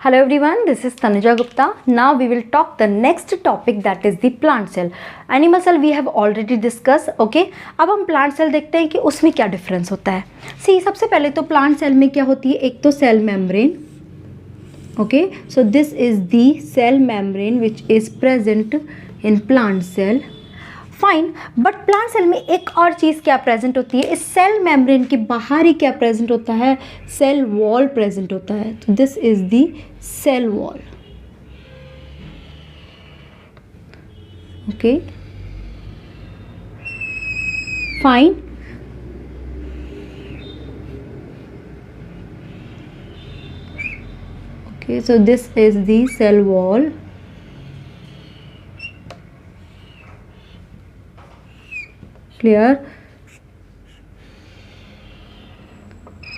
Hello everyone, this is Tanuja Gupta. Now we will talk the next topic, that is the plant cell. Animal cell we have already discussed. Okay, अब हम plant cell देखते हैं कि उसमें क्या difference होता है. See, सबसे पहले तो plant cell में क्या होती है, एक तो cell membrane. Okay, so this is the cell membrane which is present in plant cell. Fine, but plant cell में एक और चीज़ क्या प्रेजेंट होती है, इस सेल मेम्ब्रेन के बाहर ही क्या प्रेजेंट होता है, सेल वॉल प्रेजेंट होता है. तो this is the cell wall. Okay fine. Okay, so this is the cell wall. Clear?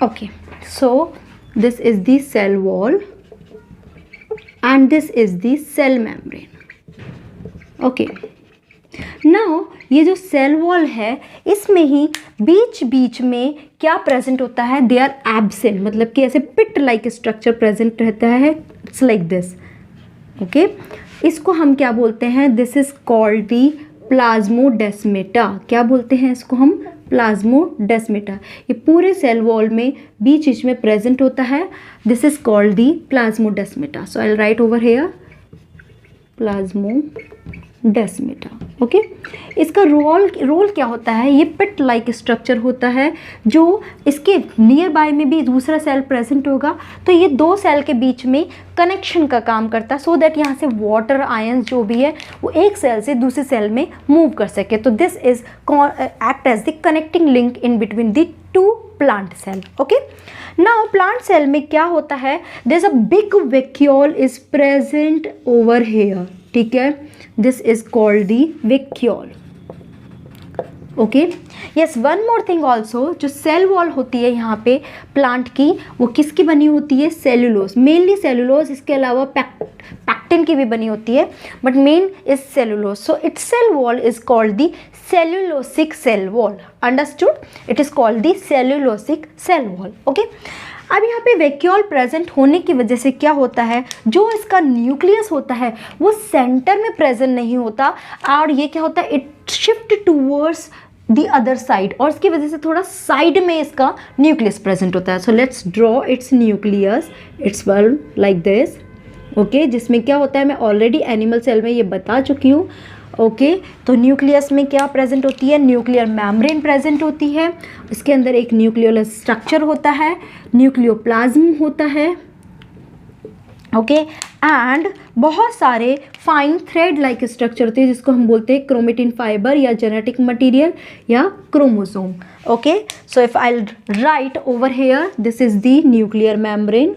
Okay, so this is the cell wall and this is the cell membrane. Okay, now ये जो cell wall है इसमें ही बीच बीच में क्या present होता है, they are absent, मतलब कि ऐसे पिट लाइक स्ट्रक्चर प्रेजेंट रहता है. It's like this. ओके, इसको हम क्या बोलते हैं, this is called the plasmodesmata. क्या बोलते हैं इसको हम, प्लाज्मोडेस्मेटा. ये पूरे सेल वॉल में बीच बीच में प्रेजेंट होता है. This is called the plasmodesmata. So I will write over here plasmodesmata. Okay, इसका रोल क्या होता है, ये पिट लाइक स्ट्रक्चर होता है जो इसके नियर बाय में भी दूसरा सेल प्रेजेंट होगा, तो ये दो सेल के बीच में कनेक्शन का काम करता है, सो दैट यहाँ से वाटर आयंस जो भी है वो एक सेल से दूसरे सेल में मूव कर सके. तो this is act as the connecting link in between the two plant cell. Okay, now plant cell में क्या होता है, there is a big vacuole is present over here. ठीक है, this is called the vacuole. Okay, yes, one more thing also, जो cell wall होती है यहाँ पे प्लांट की, वो किसकी बनी होती है, सेलुलोज, मेनली सेलुलोज. इसके अलावा पैक्टिन की भी बनी होती है, but main is cellulose. So it's cell wall is called the cellulosic cell wall. Understood? It is called the cellulosic cell wall. Okay, अब यहाँ पे वैक्यूल प्रेजेंट होने की वजह से क्या होता है, जो इसका न्यूक्लियस होता है वो सेंटर में प्रेजेंट नहीं होता, और ये क्या होता है, it shift towards the other side, और इसकी वजह से थोड़ा साइड में इसका न्यूक्लियस प्रेजेंट होता है. So let's draw it's nucleus. It's well like this. Okay, जिसमें क्या होता है, मैं ऑलरेडी एनिमल सेल में ये बता चुकी हूँ. ओके, तो न्यूक्लियस में क्या प्रेजेंट होती है, न्यूक्लियर मेम्ब्रेन प्रेजेंट होती है, इसके अंदर एक न्यूक्लियोलर स्ट्रक्चर होता है, न्यूक्लियोप्लाज्म होता है. ओके, एंड बहुत सारे फाइन थ्रेड लाइक स्ट्रक्चर होते हैं जिसको हम बोलते हैं क्रोमेटिन फाइबर या जेनेटिक मटेरियल या chromosome. Okay, so if I write over here, this is the nuclear membrane.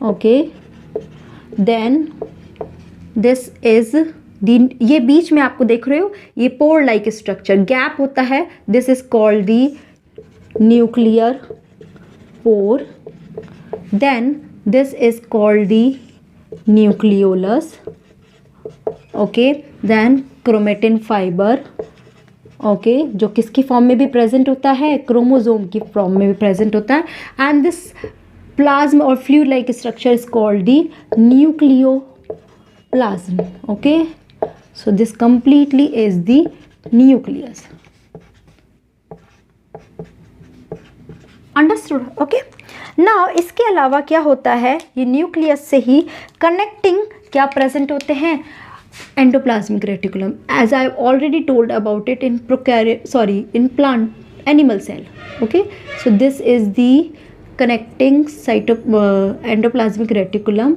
Okay, then this is the, ये बीच में आपको देख रहे हो ये पोर लाइक स्ट्रक्चर गैप होता है, this is called the nuclear pore. Then this is called the nucleolus. Okay, then chromatin fibre. Okay, जो किसकी फॉर्म में भी प्रेजेंट होता है, क्रोमोसोम की फॉर्म में भी प्रेजेंट होता है. एंड दिस प्लाज्म और fluid like structure is called the nucleoplasm. Okay, so this completely is the nucleus. Understood? Okay, now इसके अलावा क्या होता है, ये न्यूक्लियस से ही कनेक्टिंग क्या प्रेजेंट होते हैं, endoplasmic reticulum, as I already told about it in plant animal cell. Okay, so this is the connecting endoplasmic reticulum.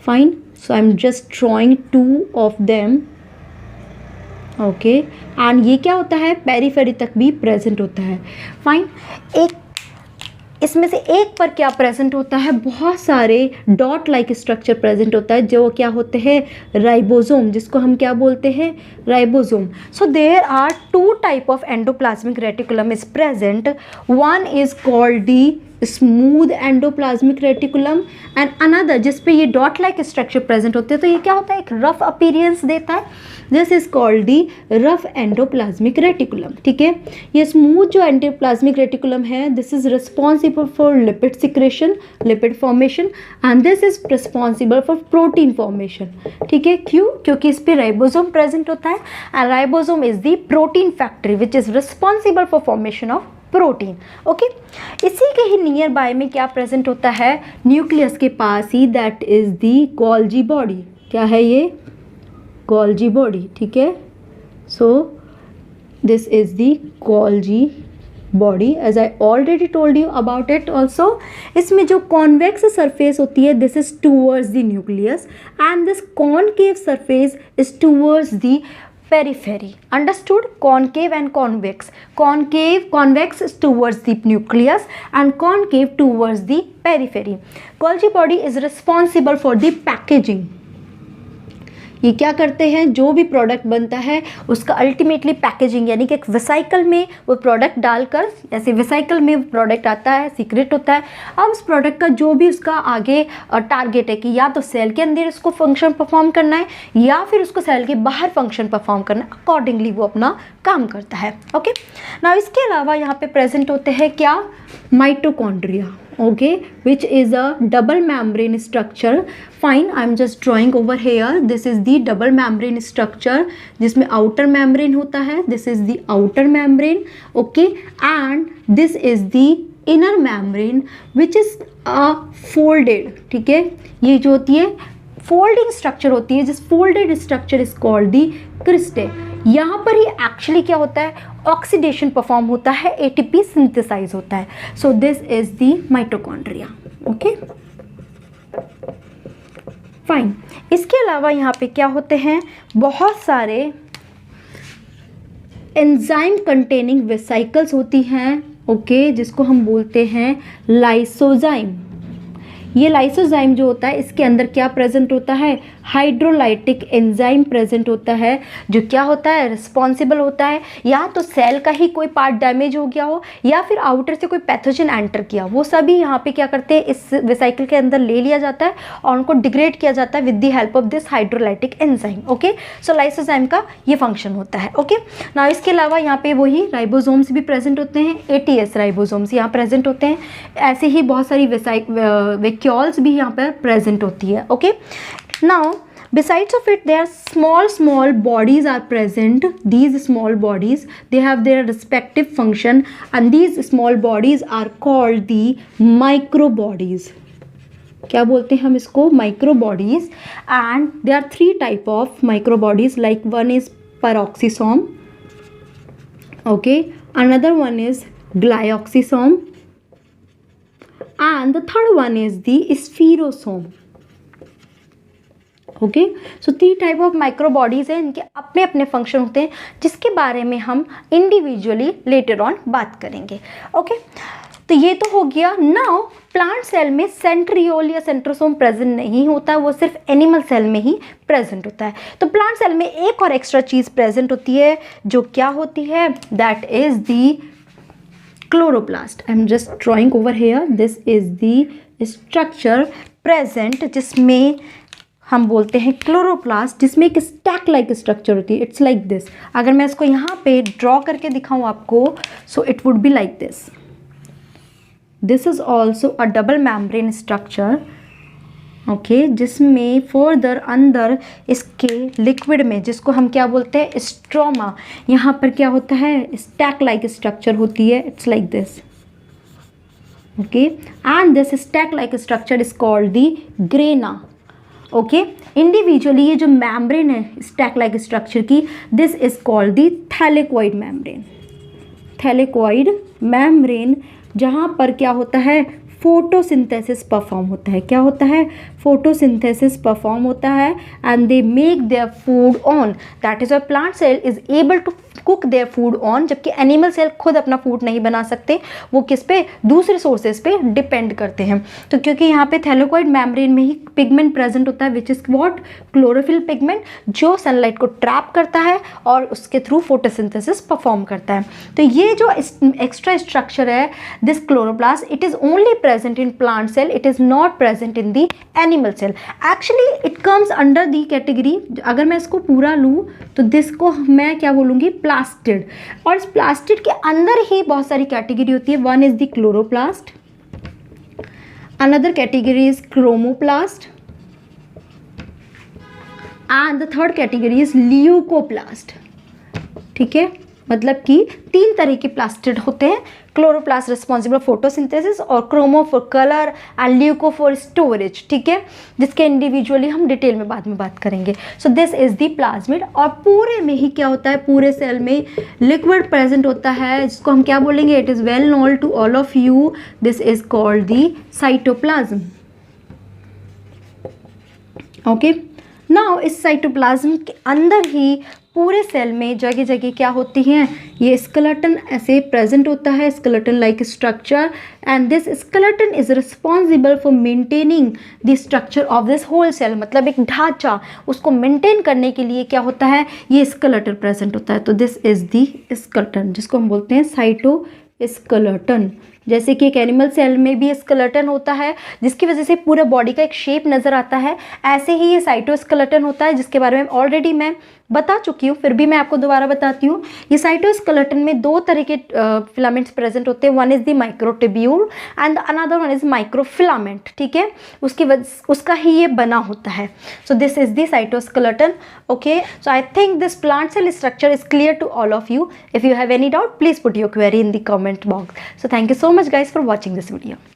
Fine, so I'm just drawing two of them. Okay, and ये क्या होता है, periphery तक भी present होता है. Fine, एक इसमें से एक पर क्या प्रेजेंट होता है, बहुत सारे डॉट लाइक स्ट्रक्चर प्रेजेंट होता है जो क्या होते हैं, राइबोसोम, जिसको हम क्या बोलते हैं, ribosome. So there are two type of endoplasmic reticulum is present. One is called the smooth endoplasmic reticulum and another जिस पे ये डॉट लाइक स्ट्रक्चर प्रेजेंट होते हैं, तो ये क्या होता है, एक रफ अपीयरेंस देता है। This is called the rough endoplasmic reticulum. ठीक है, ये स्मूथ जो एंडोप्लाज्मिक रेटिकुलम है, this is responsible for lipid secretion, lipid formation, and this is responsible for protein formation. ठीक है, क्यों? क्योंकि इस पे राइबोसोम प्रेजेंट होता है and ribosome is the protein factory which is responsible for formation of protein. Okay, इसी के ही नियर बाय में क्या प्रेजेंट होता है, न्यूक्लियस के पास ही, that is the Golgi body. क्या है ये? Golgi body. ठीक है, so this is the Golgi body, as I already told you about it also. इसमें जो कॉन्वेक्स सरफेस होती है, this is towards the nucleus and this concave surface is towards the periphery. Understood? Concave and convex. Convex is towards the nucleus and concave towards the periphery. Golgi body is responsible for the packaging. ये क्या करते हैं, जो भी product बनता है उसका ultimately packaging, यानी कि एक वेसाइकल में वो प्रोडक्ट डालकर, ऐसे वेसाइकल में प्रोडक्ट आता है, सीक्रेट होता है। अब उस प्रोडक्ट का जो भी उसका आगे टारगेट है कि या तो सेल के अंदर उसको फंक्शन परफॉर्म करना है या फिर उसको सेल के बाहर फंक्शन परफॉर्म करना है, अकॉर्डिंगली वो अपना काम करता है। ओके, ना इसके अलावा यहाँ पे प्रेजेंट होते हैं क्या, mitochondria. okay, which is a double membrane structure. Fine, I'm just drawing over here. This is the double membrane structure जिसमें outer membrane होता है, this is the outer membrane, okay, and this is the inner membrane which is folded. ठीक है, ये जो होती है folding structure होती है, जिस folded structure is called the cristae. यहाँ पर ही एक्चुअली क्या होता है, ऑक्सीडेशन परफॉर्म होता है, एटीपी सिंथेसाइज होता है। So this is the mitochondria. Okay, fine. इसके अलावा यहाँ पे क्या होते हैं, बहुत सारे एंजाइम कंटेनिंग वेसाइकल्स होती हैं, ओके, जिसको हम बोलते हैं लाइसोजाइम। ये लाइसोजाइम जो होता है, इसके अंदर क्या प्रेजेंट होता है, हाइड्रोलाइटिक एंजाइम प्रेजेंट होता है, जो क्या होता है, रिस्पॉन्सिबल होता है या तो सेल का ही कोई पार्ट डैमेज हो गया हो या फिर आउटर से कोई पैथोजन एंटर किया, वो सभी यहाँ पे क्या करते हैं, इस वेसाइकल के अंदर ले लिया जाता है और उनको डिग्रेड किया जाता है with the help of this hydrolytic enzyme. Okay, so lysozyme का ये फंक्शन होता है। ओके, ना इसके अलावा यहाँ पे वही राइबोसोम्स भी प्रेजेंट होते हैं, ATS राइबोसोम्स यहाँ प्रेजेंट होते हैं। ऐसे ही बहुत सारी वैक्यूल्स भी यहाँ पर प्रेजेंट होती है। Okay, now besides of it, there are small bodies are present. These small bodies, they have their respective function and these small bodies are called the microbodies. क्या बोलते हैं हम इसको, microbodies, and there are 3 type of microbodies, like one is peroxisome, okay, another one is glyoxysome and the third one is the spherosome. Okay, so 3 type of microbodies हैं, इनके अपने अपने function होते हैं जिसके बारे में हम इंडिविजुअली लेटर ऑन बात करेंगे। ओके, तो ये तो हो गया। नाउ प्लांट सेल में सेंट्रियोल या सेंट्रोसोम प्रेजेंट नहीं होता, वो सिर्फ एनिमल सेल में ही प्रेजेंट होता है। तो प्लांट सेल में एक और एक्स्ट्रा चीज़ प्रेजेंट होती है, जो क्या होती है, that is the chloroplast. I am just drawing over here, this is the structure present जिसमें हम बोलते हैं क्लोरोप्लास्ट, जिसमें एक स्टैक लाइक स्ट्रक्चर होती है। It's like this. अगर मैं इसको यहाँ पे ड्रॉ करके दिखाऊँ आपको, so it would be like this. This is also a double membrane structure, okay, जिसमें फर्दर अंदर इसके लिक्विड में, जिसको हम क्या बोलते हैं, स्ट्रोमा, यहाँ पर क्या होता है, स्टैक लाइक स्ट्रक्चर होती है। It's like this, okay, and this stack like structure is called the grana. Okay, individually ये जो मेम्ब्रेन है स्टैक लाइक स्ट्रक्चर की, this is called the thylakoid membrane. Thylakoid membrane, जहाँ पर क्या होता है, फोटोसिंथेसिस परफॉर्म होता है। क्या होता है, फोटोसिंथेसिस परफॉर्म होता है and they make their food on, that is why plant cell is able to cook their food on, जबकि एनिमल सेल खुद अपना फूड नहीं बना सकते, वो किस पे, दूसरे सोर्सेज पे डिपेंड करते हैं। तो क्योंकि यहाँ पे थैलेकोइड मेम्ब्रेन में ही पिगमेंट प्रेजेंट होता है which is what, chlorophyll pigment, जो सनलाइट को ट्रैप करता है और उसके थ्रू फोटोसिंथेसिस परफॉर्म करता है। तो ये जो एक्स्ट्रा स्ट्रक्चर है this chloroplast, it is only present in plant cell, it is not present in the animal cell. Actually it comes under the category, अगर मैं इसको पूरा लूँ तो दिस को मैं क्या बोलूँगी, प्लास्टिड। और इस प्लास्टिड के अंदर ही बहुत सारी कैटेगरी होती है। One is the chloroplast, another category is chromoplast and the third category is leucoplast. ठीक है, मतलब कि 3 तरह के प्लास्टिड होते हैं। क्लोरोप्लास्ट रिस्पॉन्सिबल फॉर फोटोसिंथेसिस और chromo for colour and leuco for storage. ठीक है, जिसके इंडिविजुअली हम डिटेल में बाद में बात करेंगे। सो दिस इज द प्लाज्मिड। और पूरे में ही क्या होता है, पूरे सेल में लिक्विड प्रेजेंट होता है, जिसको हम क्या बोलेंगे, it is well known to all of you, this is called the cytoplasm. Okay, now इस साइटोप्लाज्म के अंदर ही पूरे सेल में जगह जगह क्या होती हैं, ये स्केलेटन ऐसे प्रेजेंट होता है, skeleton like structure, and this skeleton is responsible for maintaining the structure of this whole cell. मतलब एक ढांचा, उसको मेंटेन करने के लिए क्या होता है, ये स्केलेटन प्रेजेंट होता है। तो दिस इज द स्केलेटन, जिसको हम बोलते हैं साइटोस्केलेटन। जैसे कि एक एनिमल सेल में भी स्केलेटन होता है जिसकी वजह से पूरा बॉडी का एक शेप नज़र आता है, ऐसे ही ये साइटोस्केलेटन होता है, जिसके बारे में ऑलरेडी मैं बता चुकी हूँ, फिर भी मैं आपको दोबारा बताती हूँ। ये साइटोस्केलेटन में 2 तरह के फिलामेंट्स प्रेजेंट होते हैं। One is the microtubule and another one is microfilament. ठीक है, उसका ही ये बना होता है। So this is the cytoskeleton. Okay, so I think this plant cell structure is clear to all of you. If you have any doubt, please put your query in the comment box. So thank you so much guys for watching this video.